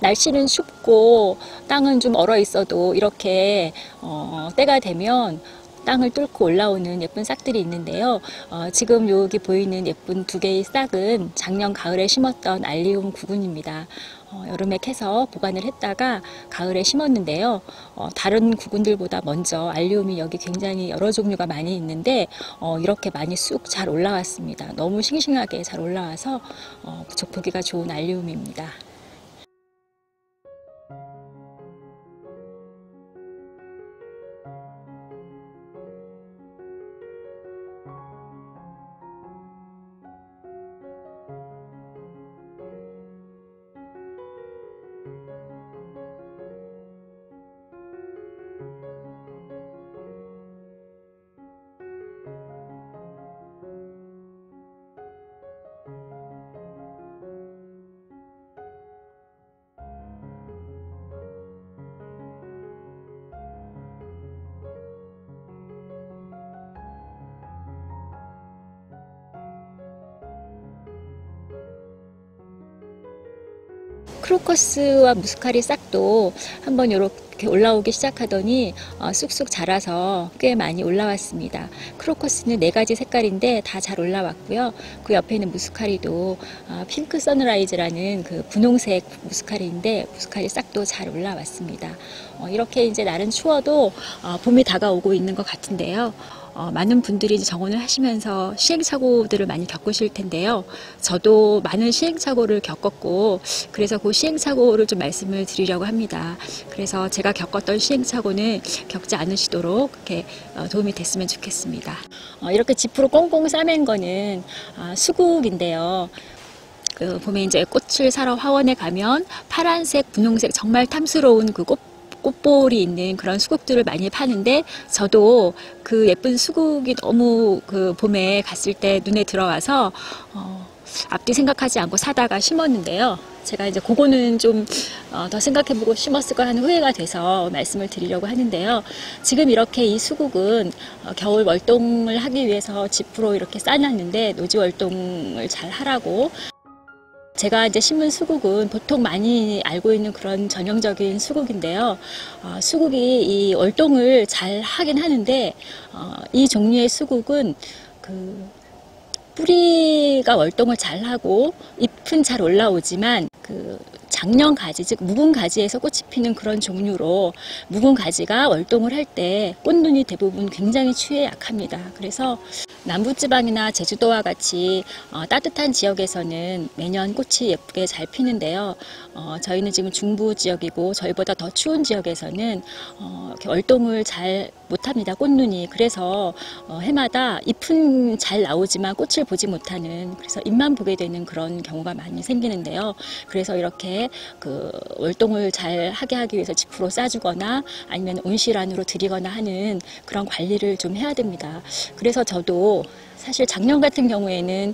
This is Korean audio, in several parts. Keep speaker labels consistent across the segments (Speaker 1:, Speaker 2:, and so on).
Speaker 1: 날씨는 춥고 땅은 좀 얼어 있어도 이렇게 때가 되면 땅을 뚫고 올라오는 예쁜 싹들이 있는데요. 지금 여기 보이는 예쁜 두 개의 싹은 작년 가을에 심었던 알리움 구근입니다. 여름에 캐서 보관을 했다가 가을에 심었는데요. 다른 구근들보다 먼저 알리움이 여기 굉장히 여러 종류가 많이 있는데 이렇게 많이 쑥 잘 올라왔습니다. 너무 싱싱하게 잘 올라와서 무척 보기가 좋은 알리움입니다. 크로커스와 무스카리 싹도 한번 이렇게 올라오기 시작하더니 쑥쑥 자라서 꽤 많이 올라왔습니다. 크로커스는 4가지 색깔인데 다 잘 올라왔고요. 그 옆에 있는 무스카리도 핑크 선라이즈라는 그 분홍색 무스카리인데 무스카리 싹도 잘 올라왔습니다. 이렇게 이제 날은 추워도 봄이 다가오고 있는 것 같은데요. 많은 분들이 정원을 하시면서 시행착오들을 많이 겪으실 텐데요. 저도 많은 시행착오를 겪었고 그래서 그 시행착오를 좀 말씀을 드리려고 합니다. 그래서 제가 겪었던 시행착오는 겪지 않으시도록 그렇게 도움이 됐으면 좋겠습니다. 이렇게 지프로 꽁꽁 싸맨 거는 수국인데요. 봄에 이제 꽃을 사러 화원에 가면 파란색, 분홍색 정말 탐스러운 그 꽃볼이 있는 그런 수국들을 많이 파는데 저도 그 예쁜 수국이 너무 그 봄에 갔을 때 눈에 들어와서 앞뒤 생각하지 않고 사다가 심었는데요. 제가 이제 그거는 좀 더 생각해보고 심었을 거 하는 후회가 돼서 말씀을 드리려고 하는데요. 지금 이렇게 이 수국은 겨울 월동을 하기 위해서 지프로 이렇게 싸놨는데 노지 월동을 잘 하라고 제가 이제 심은 수국은 보통 많이 알고 있는 그런 전형적인 수국인데요. 수국이 이 월동을 잘 하긴 하는데 이 종류의 수국은 그 뿌리가 월동을 잘 하고 잎은 잘 올라오지만 그 장년 가지, 즉 묵은 가지에서 꽃이 피는 그런 종류로 묵은 가지가 월동을 할 때 꽃눈이 대부분 굉장히 추위에 약합니다. 그래서 남부지방이나 제주도와 같이 따뜻한 지역에서는 매년 꽃이 예쁘게 잘 피는데요. 저희는 지금 중부 지역이고 저희보다 더 추운 지역에서는 월동을 잘 못합니다. 꽃눈이. 그래서 해마다 잎은 잘 나오지만 꽃을 보지 못하는, 그래서 잎만 보게 되는 그런 경우가 많이 생기는데요. 그래서 이렇게 그 월동을 잘 하게 하기 위해서 지프로 싸주거나 아니면 온실 안으로 들이거나 하는 그런 관리를 좀 해야 됩니다. 그래서 저도 사실 작년 같은 경우에는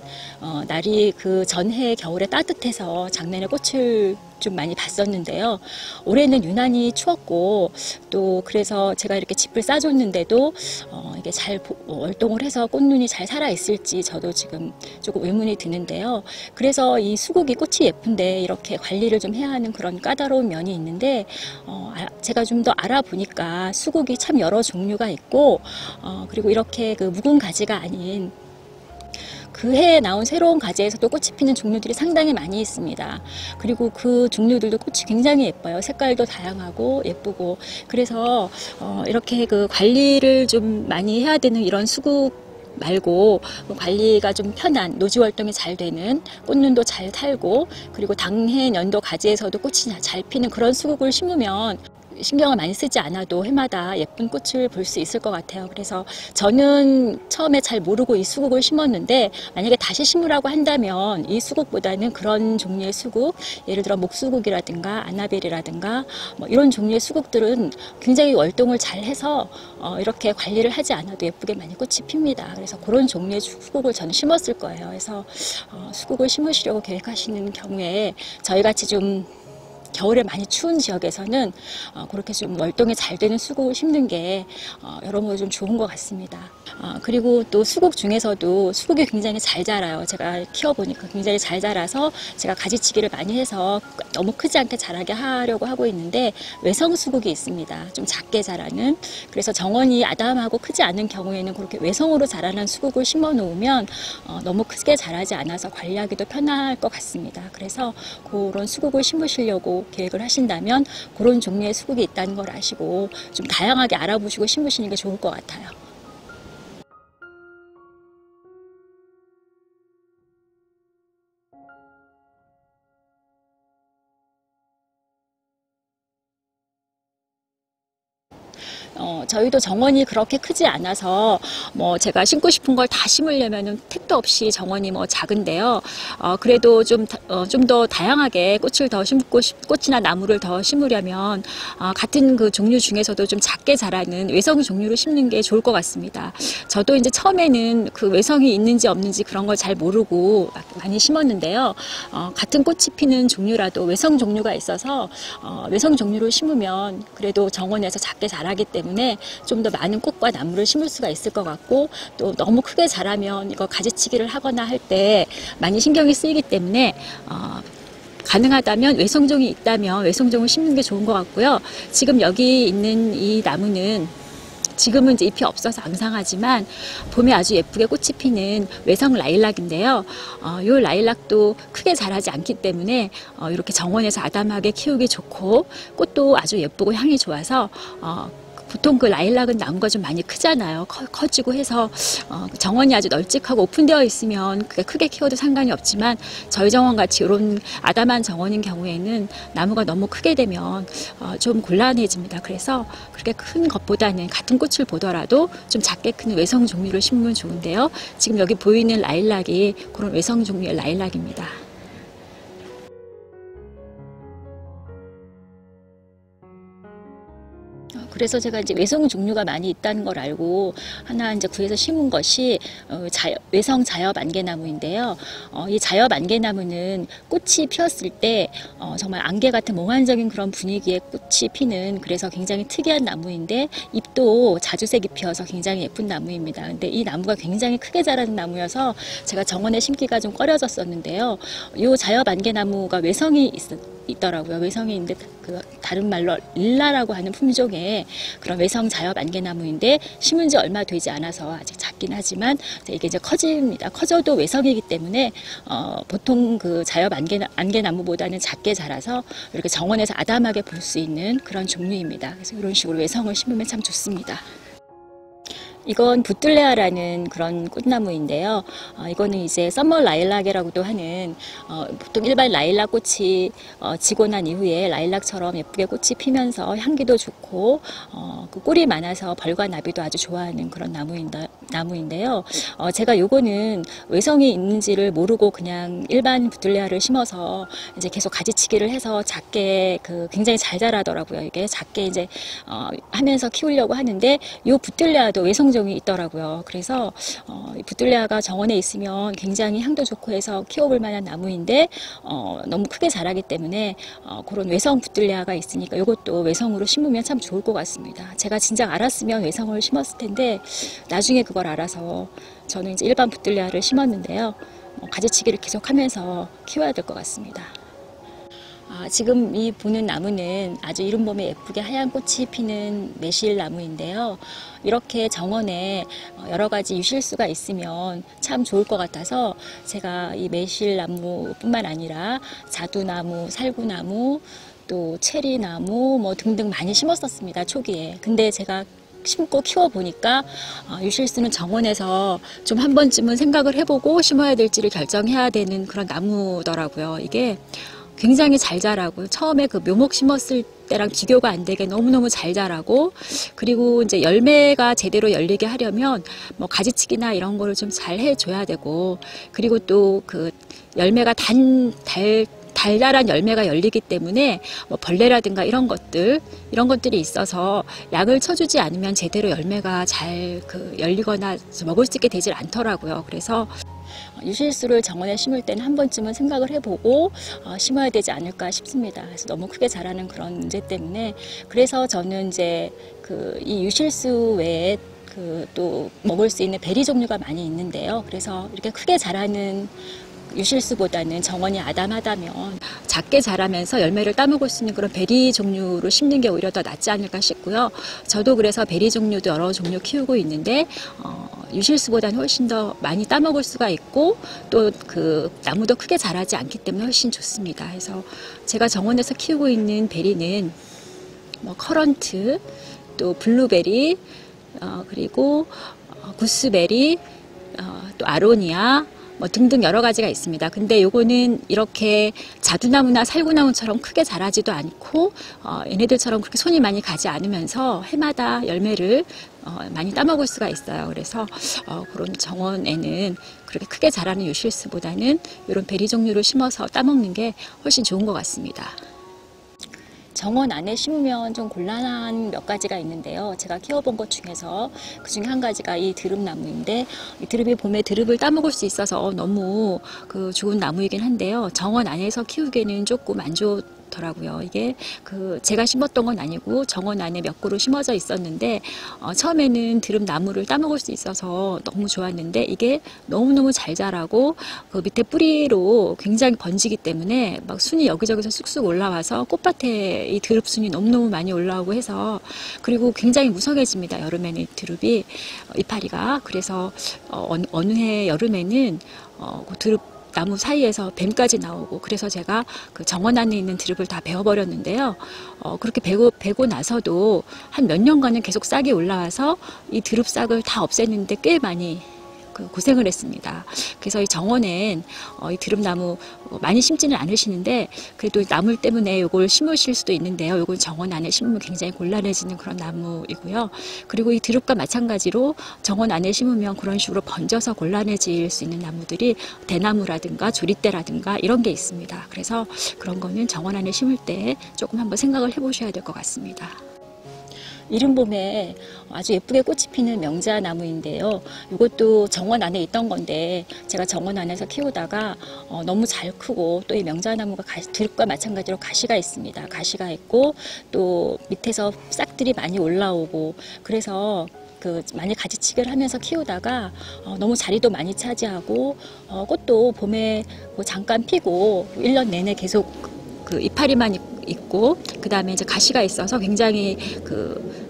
Speaker 1: 날이 그 전해 겨울에 따뜻해서 작년에 꽃을 좀 많이 봤었는데요. 올해는 유난히 추웠고 또 그래서 제가 이렇게 짚을 싸줬는데도 이게 잘 월동을 해서 꽃눈이 잘 살아 있을지 저도 지금 조금 의문이 드는데요. 그래서 이 수국이 꽃이 예쁜데 이렇게 관리를 좀 해야 하는 그런 까다로운 면이 있는데 제가 좀 더 알아보니까 수국이 참 여러 종류가 있고 그리고 이렇게 그 묵은 가지가 아닌 그 해에 나온 새로운 가지에서도 꽃이 피는 종류들이 상당히 많이 있습니다. 그리고 그 종류들도 꽃이 굉장히 예뻐요. 색깔도 다양하고 예쁘고. 그래서 이렇게 그 관리를 좀 많이 해야 되는 이런 수국 말고 관리가 좀 편한, 노지 활동이 잘 되는, 꽃눈도 잘 살고, 그리고 당해 연도 가지에서도 꽃이 잘 피는 그런 수국을 심으면 신경을 많이 쓰지 않아도 해마다 예쁜 꽃을 볼 수 있을 것 같아요. 그래서 저는 처음에 잘 모르고 이 수국을 심었는데 만약에 다시 심으라고 한다면 이 수국보다는 그런 종류의 수국, 예를 들어 목수국이라든가 아나벨이라든가 뭐 이런 종류의 수국들은 굉장히 월동을 잘 해서 이렇게 관리를 하지 않아도 예쁘게 많이 꽃이 핍니다. 그래서 그런 종류의 수국을 저는 심었을 거예요. 그래서 수국을 심으시려고 계획하시는 경우에 저희같이 좀 겨울에 많이 추운 지역에서는 그렇게 좀 월동에 잘 되는 수국을 심는 게 여러모로 좀 좋은 것 같습니다. 그리고 또 수국 중에서도 수국이 굉장히 잘 자라요. 제가 키워보니까 굉장히 잘 자라서 제가 가지치기를 많이 해서 너무 크지 않게 자라게 하려고 하고 있는데 외성 수국이 있습니다. 좀 작게 자라는. 그래서 정원이 아담하고 크지 않은 경우에는 그렇게 외성으로 자라는 수국을 심어 놓으면 너무 크게 자라지 않아서 관리하기도 편할 것 같습니다. 그래서 그런 수국을 심으시려고 계획을 하신다면 그런 종류의 수국이 있다는 걸 아시고 좀 다양하게 알아보시고 심으시는 게 좋을 것 같아요. 저희도 정원이 그렇게 크지 않아서 뭐 제가 심고 싶은 걸 다 심으려면은 택도 없이 정원이 뭐 작은데요. 그래도 좀 더 다양하게 꽃을 더 심고 꽃이나 나무를 더 심으려면 같은 그 종류 중에서도 좀 작게 자라는 외성 종류를 심는 게 좋을 것 같습니다. 저도 이제 처음에는 그 외성이 있는지 없는지 그런 걸 잘 모르고 많이 심었는데요. 같은 꽃이 피는 종류라도 외성 종류가 있어서 외성 종류를 심으면 그래도 정원에서 작게 자라기 때문에 좀 더 많은 꽃과 나무를 심을 수가 있을 것 같고, 또 너무 크게 자라면 이거 가지치기를 하거나 할 때 많이 신경이 쓰이기 때문에 가능하다면 외성종이 있다면 외성종을 심는 게 좋은 것 같고요. 지금 여기 있는 이 나무는 지금은 이제 잎이 없어서 앙상하지만 봄에 아주 예쁘게 꽃이 피는 외성 라일락인데요. 이 라일락도 크게 자라지 않기 때문에 이렇게 정원에서 아담하게 키우기 좋고 꽃도 아주 예쁘고 향이 좋아서 보통 그 라일락은 나무가 좀 많이 크잖아요. 커지고 해서 정원이 아주 널찍하고 오픈되어 있으면 그게 크게 키워도 상관이 없지만 저희 정원 같이 이런 아담한 정원인 경우에는 나무가 너무 크게 되면 좀 곤란해집니다. 그래서 그렇게 큰 것보다는 같은 꽃을 보더라도 좀 작게 큰 외성 종류를 심으면 좋은데요. 지금 여기 보이는 라일락이 그런 외성 종류의 라일락입니다. 그래서 제가 이제 외성 종류가 많이 있다는 걸 알고 하나 이제 구해서 심은 것이 외성 자엽 안개나무인데요. 이 자엽 안개나무는 꽃이 피었을 때 정말 안개 같은 몽환적인 그런 분위기의 꽃이 피는, 그래서 굉장히 특이한 나무인데 잎도 자주색이 피어서 굉장히 예쁜 나무입니다. 근데 이 나무가 굉장히 크게 자라는 나무여서 제가 정원에 심기가 좀 꺼려졌었는데요. 이 자엽 안개나무가 외성이 있더라고요. 외성이 있는데 그 다른 말로 릴라라고 하는 품종의 그런 외성 자엽 안개나무인데 심은 지 얼마 되지 않아서 아직 작긴 하지만 이게 이제 커집니다. 커져도 외성이기 때문에 보통 그 자엽 안개나무보다는 작게 자라서 이렇게 정원에서 아담하게 볼 수 있는 그런 종류입니다. 그래서 이런 식으로 외성을 심으면 참 좋습니다. 이건 부틀레아라는 그런 꽃나무인데요. 이거는 이제 서머 라일락이라고도 하는 보통 일반 라일락 꽃이 지고 난 이후에 라일락처럼 예쁘게 꽃이 피면서 향기도 좋고 그 꿀이 많아서 벌과 나비도 아주 좋아하는 그런 나무인데요. 제가 요거는 외성이 있는지를 모르고 그냥 일반 부틀레아를 심어서 이제 계속 가지치기를 해서 작게 굉장히 잘 자라더라고요. 이게 작게 이제 하면서 키우려고 하는데 요 부틀레아도 외성종이 있더라고요. 그래서 부틀레아가 정원에 있으면 굉장히 향도 좋고 해서 키워볼 만한 나무인데 너무 크게 자라기 때문에 그런 외성 부틀레아가 있으니까 이것도 외성으로 심으면 참 좋을 것 같습니다. 제가 진작 알았으면 외성을 심었을 텐데 나중에 그걸 알아서 저는 이제 일반 부틀레아를 심었는데요. 가지치기를 계속하면서 키워야 될 것 같습니다. 지금 이 보는 나무는 아주 이른 봄에 예쁘게 하얀 꽃이 피는 매실나무인데요. 이렇게 정원에 여러 가지 유실수가 있으면 참 좋을 것 같아서 제가 이 매실나무뿐만 아니라 자두나무, 살구나무, 또 체리나무 뭐 등등 많이 심었었습니다. 초기에. 근데 제가 심고 키워보니까 유실수는 정원에서 좀 한 번쯤은 생각을 해보고 심어야 될지를 결정해야 되는 그런 나무더라고요. 이게 굉장히 잘 자라고 처음에 그 묘목 심었을 때랑 비교가 안 되게 너무너무 잘 자라고, 그리고 이제 열매가 제대로 열리게 하려면 뭐 가지치기나 이런 거를 좀 잘 해줘야 되고, 그리고 또 그 열매가 달달한 열매가 열리기 때문에 뭐 벌레라든가 이런 것들이 있어서 약을 쳐주지 않으면 제대로 열매가 잘 열리거나 먹을 수 있게 되질 않더라고요. 그래서 유실수를 정원에 심을 때는 한 번쯤은 생각을 해보고 심어야 되지 않을까 싶습니다. 그래서 너무 크게 자라는 그런 문제 때문에, 그래서 저는 이제 이 유실수 외에 또 먹을 수 있는 베리 종류가 많이 있는데요. 그래서 이렇게 크게 자라는 유실수보다는 정원이 아담하다면 작게 자라면서 열매를 따먹을 수 있는 그런 베리 종류로 심는 게 오히려 더 낫지 않을까 싶고요. 저도 그래서 베리 종류도 여러 종류 키우고 있는데 유실수보다는 훨씬 더 많이 따먹을 수가 있고, 또 나무도 크게 자라지 않기 때문에 훨씬 좋습니다. 그래서 제가 정원에서 키우고 있는 베리는 커런트, 또 블루베리, 그리고 구스베리, 또 아로니아, 등등 여러 가지가 있습니다. 근데 요거는 이렇게 자두나무나 살구나무처럼 크게 자라지도 않고 얘네들처럼 그렇게 손이 많이 가지 않으면서 해마다 열매를 많이 따먹을 수가 있어요. 그래서 그런 정원에는 그렇게 크게 자라는 유실수보다는 이런 베리 종류를 심어서 따먹는 게 훨씬 좋은 것 같습니다. 정원 안에 심으면 좀 곤란한 몇 가지가 있는데요. 제가 키워본 것 중에서 그 중에 한 가지가 이 드릅나무인데, 이 드릅이 봄에 드릅을 따먹을 수 있어서 너무 좋은 나무이긴 한데요. 정원 안에서 키우기에는 조금 안 좋더라고요. 이게 제가 심었던 건 아니고 정원 안에 몇 그루 심어져 있었는데, 처음에는 드릅나무를 따먹을 수 있어서 너무 좋았는데, 이게 너무너무 잘 자라고 그 밑에 뿌리로 굉장히 번지기 때문에 막 순이 여기저기서 쑥쑥 올라와서 꽃밭에 이 드릅순이 너무너무 많이 올라오고 해서, 그리고 굉장히 무성해집니다. 여름에는 드릅이 이파리가. 그래서 어느 해 여름에는 그 드릅 나무 사이에서 뱀까지 나오고, 그래서 제가 정원 안에 있는 드릅을 다 베어버렸는데요. 그렇게 베고 나서도 한 몇 년간은 계속 싹이 올라와서 이 드릅 싹을 다 없앴는데 꽤 많이 고생을 했습니다. 그래서 이 정원엔 이 드릅나무 많이 심지는 않으시는데, 그래도 나물 때문에 이걸 심으실 수도 있는데요. 이건 정원 안에 심으면 굉장히 곤란해지는 그런 나무이고요. 그리고 이 드릅과 마찬가지로 정원 안에 심으면 그런 식으로 번져서 곤란해질 수 있는 나무들이 대나무라든가 조리대라든가 이런 게 있습니다. 그래서 그런 거는 정원 안에 심을 때 조금 한번 생각을 해보셔야 될 것 같습니다. 이른 봄에 아주 예쁘게 꽃이 피는 명자나무인데요. 이것도 정원 안에 있던 건데 제가 정원 안에서 키우다가 너무 잘 크고, 또 이 명자나무가 드릅과 마찬가지로 가시가 있습니다. 가시가 있고 또 밑에서 싹들이 많이 올라오고, 그래서 많이 가지치기를 하면서 키우다가 너무 자리도 많이 차지하고, 꽃도 봄에 잠깐 피고 1년 내내 계속 이파리만 있고, 그 다음에 이제 가시가 있어서 굉장히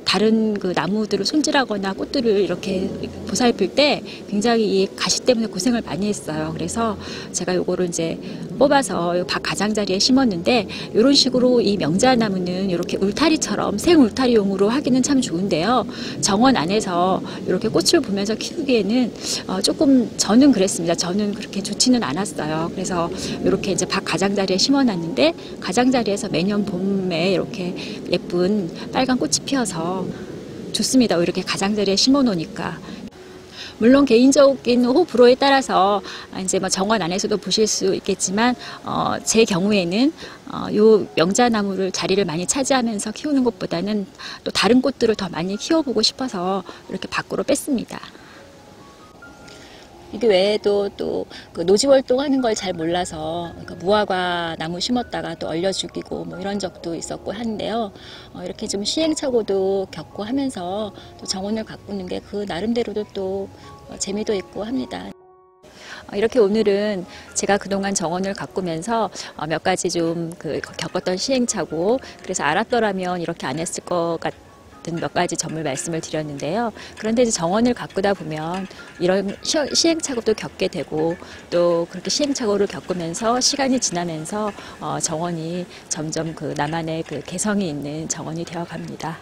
Speaker 1: 다른 나무들을 손질하거나 꽃들을 이렇게 보살필 때 굉장히 이 가시 때문에 고생을 많이 했어요. 그래서 제가 요거를 이제 뽑아서 밭 가장자리에 심었는데, 이런 식으로 이 명자나무는 이렇게 울타리처럼 생 울타리용으로 하기는 참 좋은데요. 정원 안에서 이렇게 꽃을 보면서 키우기에는 조금 저는 그랬습니다. 저는 그렇게 좋지는 않았어요. 그래서 이렇게 이제 밭 가장자리에 심어놨는데, 가장자리에서 매년 봄에 이렇게 예쁜 빨간 꽃이 피어서 좋습니다. 이렇게 가장자리에 심어 놓으니까. 물론 개인적인 호불호에 따라서 이제 정원 안에서도 보실 수 있겠지만, 제 경우에는 요 명자나무를 자리를 많이 차지하면서 키우는 것보다는 또 다른 꽃들을 더 많이 키워보고 싶어서 이렇게 밖으로 뺐습니다. 이게 외에도 또 노지 활동하는 걸 잘 몰라서 무화과 나무 심었다가 또 얼려 죽이고 이런 적도 있었고 한데요. 이렇게 좀 시행착오도 겪고 하면서 또 정원을 가꾸는 게 나름대로도 또 재미도 있고 합니다. 이렇게 오늘은 제가 그동안 정원을 가꾸면서 몇 가지 좀 겪었던 시행착오, 그래서 알았더라면 이렇게 안 했을 것 같아요. 몇 가지 점을 말씀을 드렸는데요. 그런데 이제 정원을 가꾸다 보면 이런 시행착오도 겪게 되고, 또 그렇게 시행착오를 겪으면서 시간이 지나면서 정원이 점점 나만의 개성이 있는 정원이 되어 갑니다.